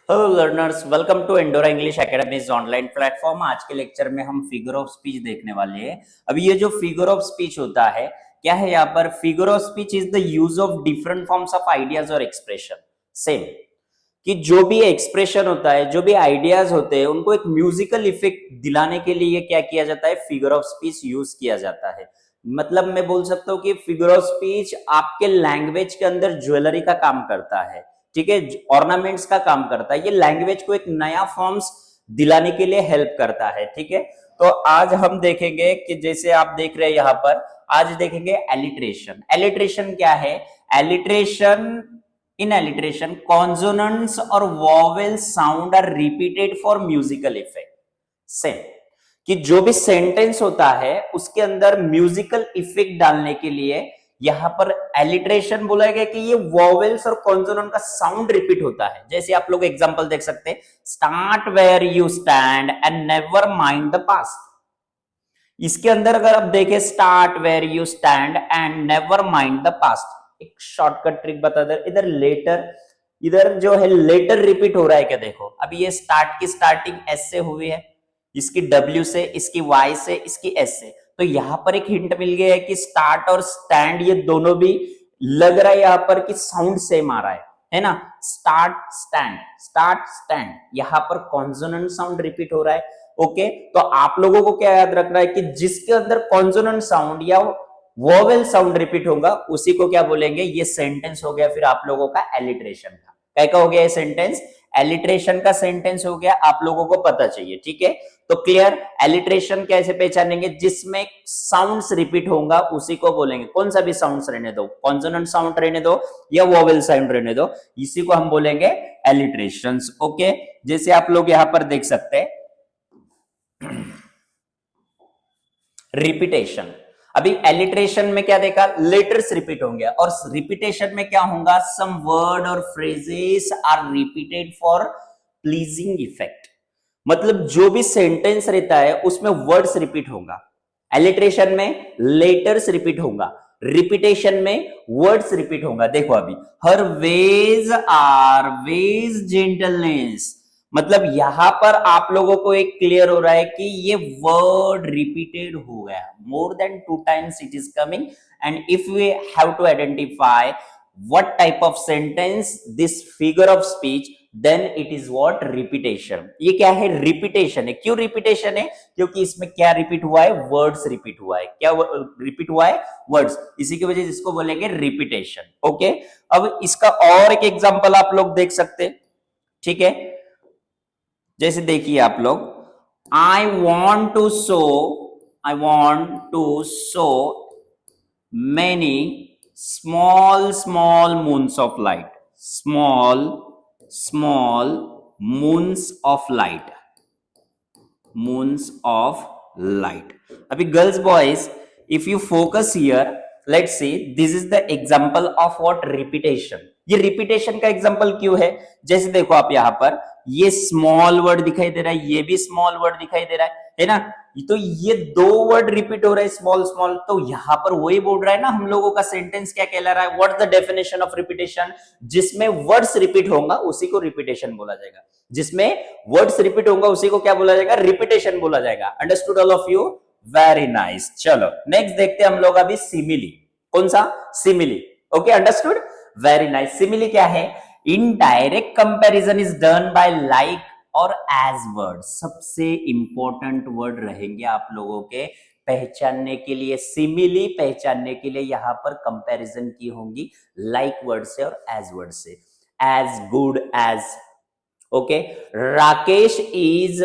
Hello learners, welcome to Andora English academies online platform. आज के lecture में हम फिगर ऑफ स्पीच देखने वाले हैं। अब ये जो फिगर ऑफ स्पीच होता है, क्या है यहाँ पर? Figure of speech is the use of different forms of ideas और एक्सप्रेशन। सेम कि जो भी एक्सप्रेशन होता है, जो भी आइडियाज होते हैं, उनको एक म्यूजिकल इफेक्ट दिलाने के लिए क्या किया जाता है? फिगर ऑफ स्पीच यूज किया जाता है। मतलब मैं बोल सकता हूँ कि फिगर ऑफ स्पीच आपके लैंग्वेज के अंदर ज्वेलरी का काम करता है, ठीक है, ऑर्नामेंट्स का काम करता है। ये लैंग्वेज को एक नया फॉर्म्स दिलाने के लिए हेल्प करता है, ठीक है। तो आज हम देखेंगे कि जैसे आप देख रहे हैं यहाँ पर, आज देखेंगे एलिट्रेशन। एलिट्रेशन क्या है? एलिट्रेशन, इन एलिट्रेशन कॉन्सोनेंट्स और vowel sound are repeated for musical effect. Same कि जो भी सेंटेंस होता है उसके अंदर म्यूजिकल इफेक्ट डालने के लिए यहां पर एलिट्रेशन बोला गया कि ये वॉवेल्स और कॉन्सोनेंट का साउंड रिपीट होता है। जैसे आप लोग एग्जांपल देख सकते हैं, start where you stand and never mind the past. इसके अंदर अगर आप देखें, start where you stand and never mind the past, एक शॉर्टकट ट्रिक बता दे। इधर लेटर, इधर जो है लेटर रिपीट हो रहा है क्या? देखो अभी ये स्टार्ट की स्टार्टिंग एस से हुई है, इसकी डब्ल्यू से, इसकी वाई से, इसकी एस से। तो यहां पर एक हिंट मिल गया है कि स्टार्ट और स्टैंड ये दोनों भी लग रहा है यहां पर कि साउंड सेम आ रहा है ना। स्टार्ट स्टैंड, स्टार्ट स्टैंड, यहां पर कॉन्सोनेंट साउंड रिपीट हो रहा है। ओके, तो आप लोगों को क्या याद रखना है कि जिसके अंदर कॉन्सोनेंट साउंड या वोवेल साउंड रिपीट होगा उसी को क्या बोलेंगे? ये सेंटेंस हो गया फिर आप लोगों का एलिट्रेशन का। क्या हो गया ये सेंटेंस? एलिट्रेशन का सेंटेंस हो गया, आप लोगों को पता चाहिए, ठीक है। तो क्लियर? एलिट्रेशन कैसे पहचानेंगे? जिसमें साउंड्स रिपीट होगा उसी को बोलेंगे। कौन सा भी साउंड्स रहने दो, कॉन्सोनेंट साउंड रहने दो या वोवेल साउंड रहने दो, इसी को हम बोलेंगे एलिट्रेशंस। ओके, जैसे आप लोग यहां पर देख सकते हैं रिपीटेशन। अभी एलिट्रेशन में क्या देखा? लेटर्स रिपीट होंगे, और रिपीटेशन में क्या होगा? सम वर्ड और phrases are repeated for pleasing effect. मतलब जो भी सेंटेंस रहता है उसमें वर्ड्स रिपीट होगा, एलिट्रेशन में लेटर्स रिपीट होगा, रिपीटेशन में वर्ड्स रिपीट होगा। देखो अभी, her ways are ways gentleness, मतलब यहां पर आप लोगों को एक क्लियर हो रहा है कि ये वर्ड रिपीटेड हो गया, more than 2 times it is coming. And if we have to identify what type of sentence this figure of speech, then it is what? repetition। ये क्या है? रिपीटेशन है। क्यों रिपीटेशन है? क्योंकि इसमें क्या रिपीट हुआ है? वर्ड्स रिपीट हुआ है। क्या रिपीट हुआ है? वर्ड्स। इसी की वजह से इसको बोलेंगे रिपीटेशन। ओके, अब इसका और एक एग्जांपल आप लोग देख सकते हैं, ठीक है। जैसे देखिए आप लोग, I want to show, I want to show many small moons of light, small moons of light, moons of light। अभी girls boys, if you focus here, let's see, this is the example of what? repetition। ये repetition का example क्यों है? जैसे देखो आप यहां पर, ये स्मॉल वर्ड दिखाई दे रहा है, ये भी स्मॉल वर्ड दिखाई दे रहा है ना। तो ये दो वर्ड रिपीट हो रहे हैं, स्मॉल स्मॉल। तो यहां पर वही बोल रहा है ना हम लोगों का सेंटेंस क्या कहला रहा है? What the definition of repetition? जिसमें वर्ड्स रिपीट होगा उसी को रिपीटेशन बोला जाएगा, जिसमें वर्ड्स रिपीट होगा उसी को क्या बोला जाएगा? रिपीटेशन बोला जाएगा। Understood all of you? Very nice. चलो नेक्स्ट देखते हैं हम लोग अभी सिमिली। कौन सा? Simile. Okay, understood, very nice. Simile क्या है? Indirect comparison is done by like और एज वर्ड। सबसे इंपॉर्टेंट वर्ड रहेंगे आप लोगों के पहचानने के लिए, सिमिली पहचानने के लिए यहां पर कंपैरिजन की होंगी लाइक वर्ड से और एज वर्ड से। As good as. Okay, Rakesh is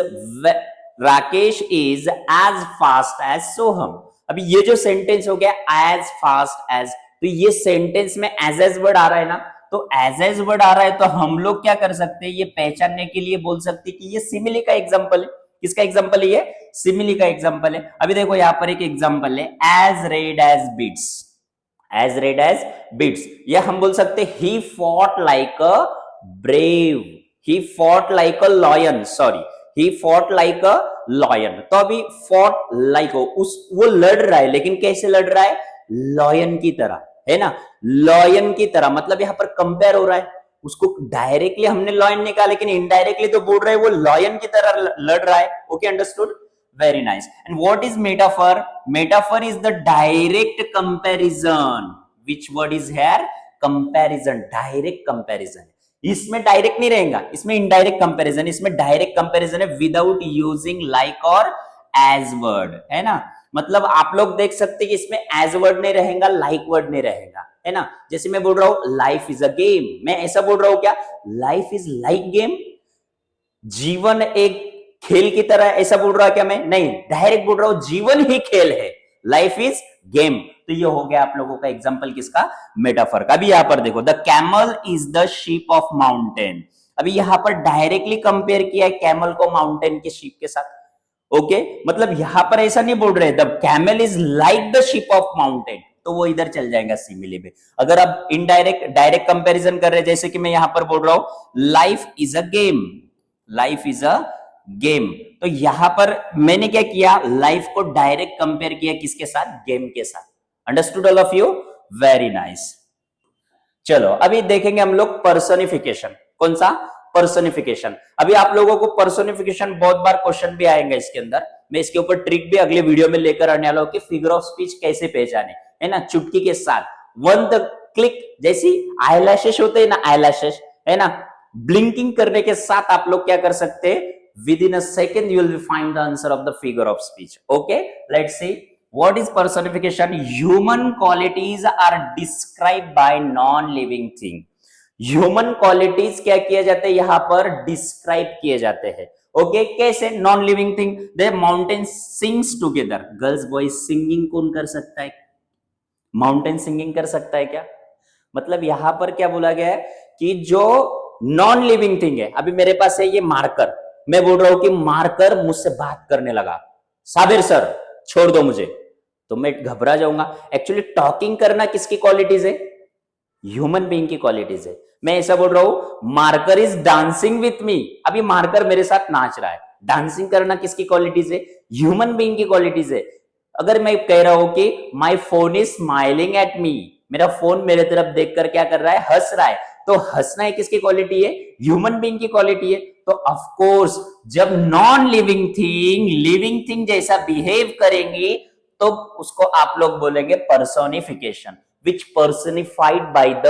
as fast as Soham. अभी ये जो सेंटेंस हो गया एज फास्ट एज, तो ये सेंटेंस में एज वर्ड आ रहा है ना, तो एज वर्ड आ रहा है तो हम लोग क्या कर सकते हैं? ये पहचानने के लिए बोल सकते हैं कि ये सिमिली का एग्जांपल है। किसका एग्जांपल है ये? सिमिली का एग्जांपल है। अभी देखो यहां पर एक एग्जांपल है, as red as beets, as red as beets. ये हम बोल सकते हैं he fought like a brave, he fought like a lion, sorry, he fought like a lion. तो अभी फॉट लाइक वो लड़ रहा है, लेकिन कैसे लड़ रहा है? लॉयन की तरह, है ना, लॉयन की तरह। मतलब यहां पर कंपेयर हो रहा है, उसको डायरेक्टली हमने लॉयन नहीं कहा, लेकिन इनडायरेक्टली तो बोल रहे हैं वो लॉयन की तरह लड़ रहा है। Okay, understood, very nice. And what is metaphor? Metaphor is the direct comparison. Which word is here? Comparison, direct comparison. इसमें डायरेक्ट नहीं रहेगा, इसमें इनडायरेक्ट कंपैरिजन, इसमें डायरेक्ट कंपैरिजन है विदाउट यूजिंग लाइक और एज वर्ड, है ना। मतलब आप लोग देख सकते हैं कि इसमें एज वर्ड नहीं रहेगा, लाइक वर्ड नहीं रहेगा, है ना। जैसे मैं बोल रहा हूं लाइफ इज अ गेम, मैं ऐसा बोल रहा हूं क्या? लाइफ इज लाइक गेम, जीवन एक खेल की तरह, ऐसा बोल रहा है क्या मैं? नहीं, डायरेक्ट बोल रहा हूं जीवन ही खेल है, लाइफ इज गेम। तो ये हो गया आप लोगों का एग्जांपल किसका? मेटाफर का। अभी यहां पर देखो, the camel is the sheep of mountain. अभी यहां पर डायरेक्टली कंपेयर किया है कैमल को माउंटेन के शीप के साथ। ओके, मतलब यहां पर ऐसा नहीं बोल रहे the camel is like the sheep of mountain, तो वो इधर चल जाएगा सिमिली में। अगर आप इनडायरेक्ट डायरेक्ट कंपैरिजन कर रहे हैं, जैसे कि मैं यहां पर बोल रहा हूं life is a game, life is a game, तो यहां पर मैंने क्या किया? लाइफ को डायरेक्ट कंपेयर किया किसके साथ? गेम के साथ। Understood all of you? Very nice. चलो अभी देखेंगे हम लोग पर्सोनिफिकेशन। कौन सा? पर्सोनिफिकेशन। अभी आप लोगों को पर्सोनिफिकेशन बहुत बार क्वेश्चन भी आएंगे इसके अंदर, मैं इसके ऊपर ट्रिक भी अगले वीडियो में लेकर आने वाला हूं कि फिगर ऑफ स्पीच कैसे पहचाने, है ना, चुटकी के साथ। वन द क्लिक, जैसी आईलैशेस होते हैं ना, आईलैशेस, है ना, ब्लिंकिंग करने के साथ आप लोग क्या कर सकते हैं? With in a second you will find the answer of the figure of speech. Okay, let's see what is personification. Human qualities are described by non-living thing. Human qualities क्या किए जाते हैं? यहां पर डिस्क्राइब किए जाते हैं। ओके, कैसे? Non living thing, the mountain sings together. Girls boys singing कौन कर सकता है? माउंटेन सिंगिंग कर सकता है क्या? मतलब यहां पर क्या बोला गया है कि जो नॉन लिविंग थिंग है, अभी मेरे पास है ये मार्कर, मैं बोल रहा हूं कि मार्कर मुझसे बात करने लगा, साबिर सर छोड़ दो मुझे, तो मैं घबरा जाऊंगा। एक्चुअली टॉकिंग करना किसकी क्वालिटीज है? ह्यूमन बीइंग की क्वालिटीज है। मैं ऐसा बोल रहा हूं marker is dancing with me, अभी मार्कर मेरे साथ नाच रहा है, डांसिंग करना किसकी क्वालिटीज है? ह्यूमन बीइंग की क्वालिटीज है। अगर मैं कह रहा हूं कि my phone is smiling at me, मेरा फोन मेरे तरफ देखकर क्या कर रहा है? हंस रहा है, तो हंसना है किसकी क्वालिटी है? ह्यूमन बीइंग की क्वालिटी है। तो ऑफ कोर्स जब नॉन लिविंग थिंग जैसा बिहेव करेंगी तो उसको आप लोग बोलेंगे personification, which personified by the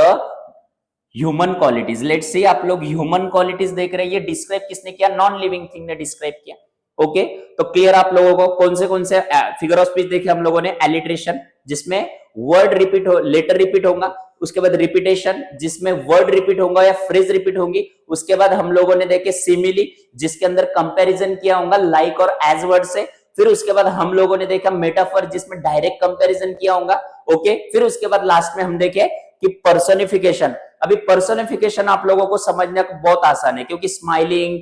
human qualities. Let's say आप लोग ह्यूमन क्वालिटीज देख रहे हैं, ये डिस्क्राइब किसने किया? नॉन लिविंग थिंग ने डिस्क्राइब किया। ओके, तो क्लियर आप लोगों को? कौन से फिगर ऑफ स्पीच देखे हम लोगों ने? एलिट्रेशन, जिसमें वर्ड रिपीट हो, लेटर रिपीट होगा, उसके बाद रिपीटेशन, जिसमें वर्ड रिपीट होगा या फ्रेज रिपीट होंगी, उसके बाद हम लोगों ने देखे सिमिली, जिसके अंदर कंपैरिजन किया होगा लाइक और एज वर्ड से, फिर उसके बाद हम लोगों ने देखा मेटाफर, जिसमें डायरेक्ट कंपैरिजन किया होगा। ओके, फिर उसके बाद लास्ट में हम देखे कि पर्सोनिफिकेशन। अभी पर्सोनिफिकेशन आप लोगों को समझना बहुत आसान है, क्योंकि स्माइलिंग,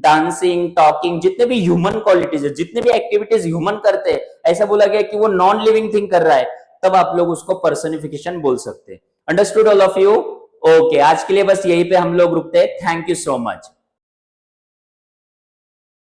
डांसिंग, टॉकिंग, जितने भी ह्यूमन क्वालिटीज है, जितने भी एक्टिविटीज ह्यूमन करते हैं, ऐसा बोला गया कि वो नॉन लिविंग थिंग कर रहा है, तब आप लोग उसको पर्सोनिफिकेशन बोल सकते हैं। Understood all of you? Okay, आज के लिए बस यहीं पे हम लोग रुकते हैं। Thank you so much.